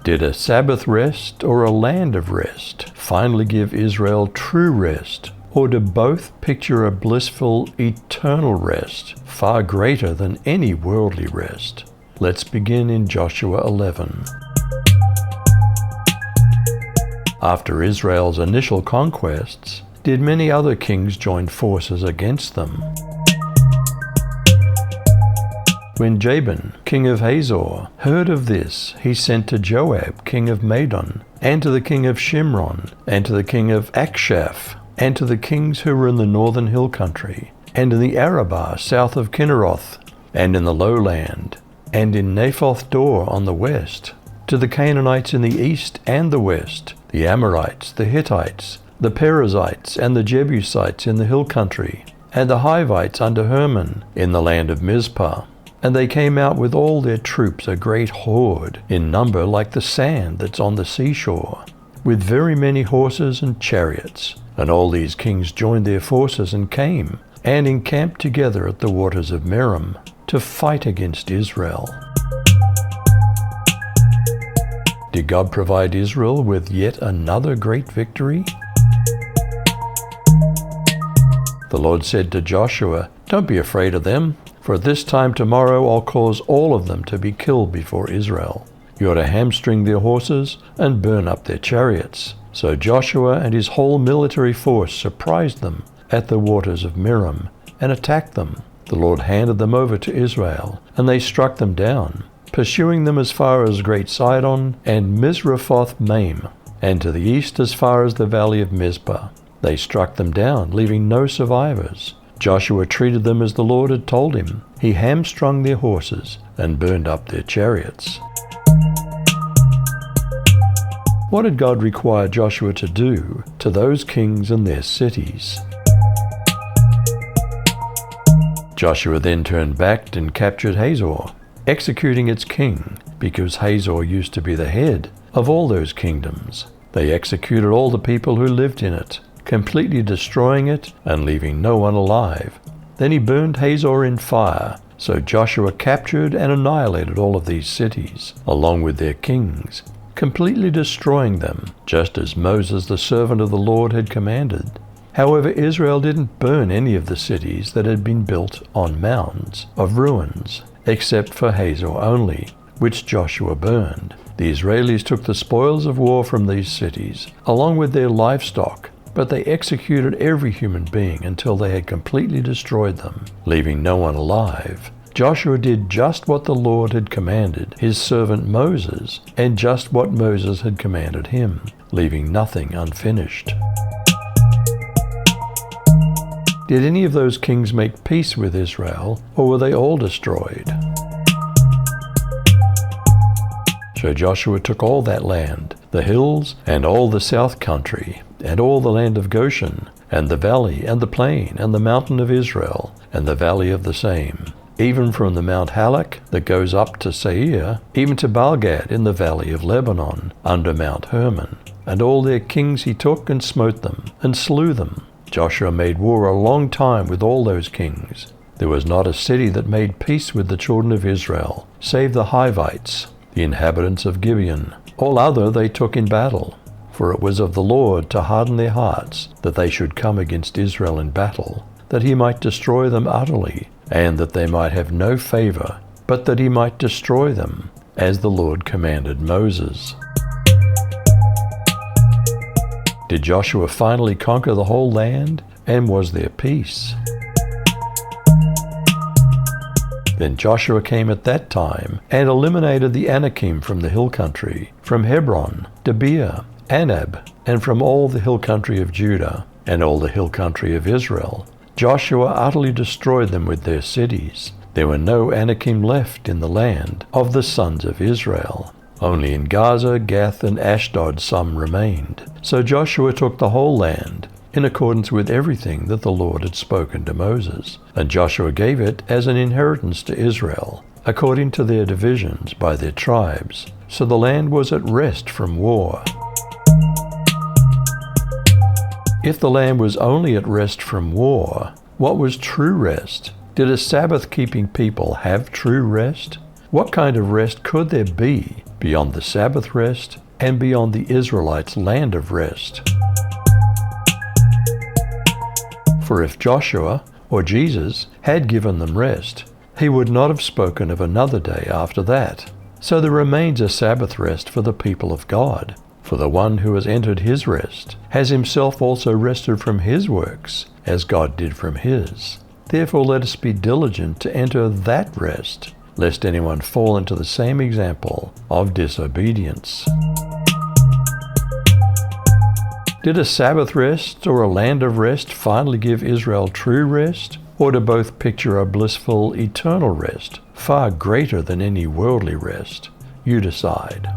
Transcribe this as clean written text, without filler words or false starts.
Did a Sabbath rest or a land of rest finally give Israel true rest? Or do both picture a blissful, eternal rest, far greater than any worldly rest? Let's begin in Joshua 11. After Israel's initial conquests, did many other kings join forces against them? When Jabin, king of Hazor, heard of this, he sent to Joab, king of Madon, and to the king of Shimron, and to the king of Akshaph, and to the kings who were in the northern hill country, and in the Arabah south of Kinneroth, and in the lowland, and in Naphoth Dor on the west, to the Canaanites in the east and the west, the Amorites, the Hittites, the Perizzites, and the Jebusites in the hill country, and the Hivites under Hermon in the land of Mizpah. And they came out with all their troops, a great horde, in number like the sand that's on the seashore, with very many horses and chariots. And all these kings joined their forces and came, and encamped together at the waters of Merom, to fight against Israel. Did God provide Israel with yet another great victory? The Lord said to Joshua, "Don't be afraid of them, for at this time tomorrow I'll cause all of them to be killed before Israel. You are to hamstring their horses and burn up their chariots." So Joshua and his whole military force surprised them at the waters of Merom and attacked them. The Lord handed them over to Israel, and they struck them down, pursuing them as far as Great Sidon and Misrephoth-Maim, and to the east as far as the valley of Mizpah. They struck them down, leaving no survivors. Joshua treated them as the Lord had told him. He hamstrung their horses and burned up their chariots. What did God require Joshua to do to those kings and their cities? Joshua then turned back and captured Hazor, executing its king, because Hazor used to be the head of all those kingdoms. They executed all the people who lived in it, completely destroying it and leaving no one alive. Then he burned Hazor in fire. So Joshua captured and annihilated all of these cities, along with their kings, completely destroying them, just as Moses the servant of the Lord had commanded. However, Israel didn't burn any of the cities that had been built on mounds of ruins, except for Hazor only, which Joshua burned. The Israelis took the spoils of war from these cities, along with their livestock, but they executed every human being until they had completely destroyed them, leaving no one alive. Joshua did just what the Lord had commanded his servant Moses, and just what Moses had commanded him, leaving nothing unfinished. Did any of those kings make peace with Israel, or were they all destroyed? So Joshua took all that land, the hills, and all the south country, and all the land of Goshen, and the valley, and the plain, and the mountain of Israel, and the valley of the same, even from the Mount Halak that goes up to Seir, even to Baalgad in the valley of Lebanon, under Mount Hermon. And all their kings he took and smote them, and slew them. Joshua made war a long time with all those kings. There was not a city that made peace with the children of Israel, save the Hivites, the inhabitants of Gibeon. All other they took in battle. For it was of the Lord to harden their hearts, that they should come against Israel in battle, that he might destroy them utterly, and that they might have no favor, but that he might destroy them, as the Lord commanded Moses. Did Joshua finally conquer the whole land, and was there peace? Then Joshua came at that time, and eliminated the Anakim from the hill country, from Hebron, Debir, Anab, and from all the hill country of Judah, and all the hill country of Israel. Joshua utterly destroyed them with their cities. There were no Anakim left in the land of the sons of Israel. Only in Gaza, Gath, and Ashdod some remained. So Joshua took the whole land, in accordance with everything that the Lord had spoken to Moses. And Joshua gave it as an inheritance to Israel, according to their divisions by their tribes. So the land was at rest from war. If the land was only at rest from war, what was true rest? Did a Sabbath-keeping people have true rest? What kind of rest could there be beyond the Sabbath rest, and beyond the Israelites' land of rest. For if Joshua, or Jesus, had given them rest, he would not have spoken of another day after that. So there remains a Sabbath rest for the people of God. For the one who has entered his rest has himself also rested from his works, as God did from his. Therefore let us be diligent to enter that rest, lest anyone fall into the same example of disobedience. Did a Sabbath rest or a land of rest finally give Israel true rest? Or do both picture a blissful, eternal rest, far greater than any worldly rest? You decide.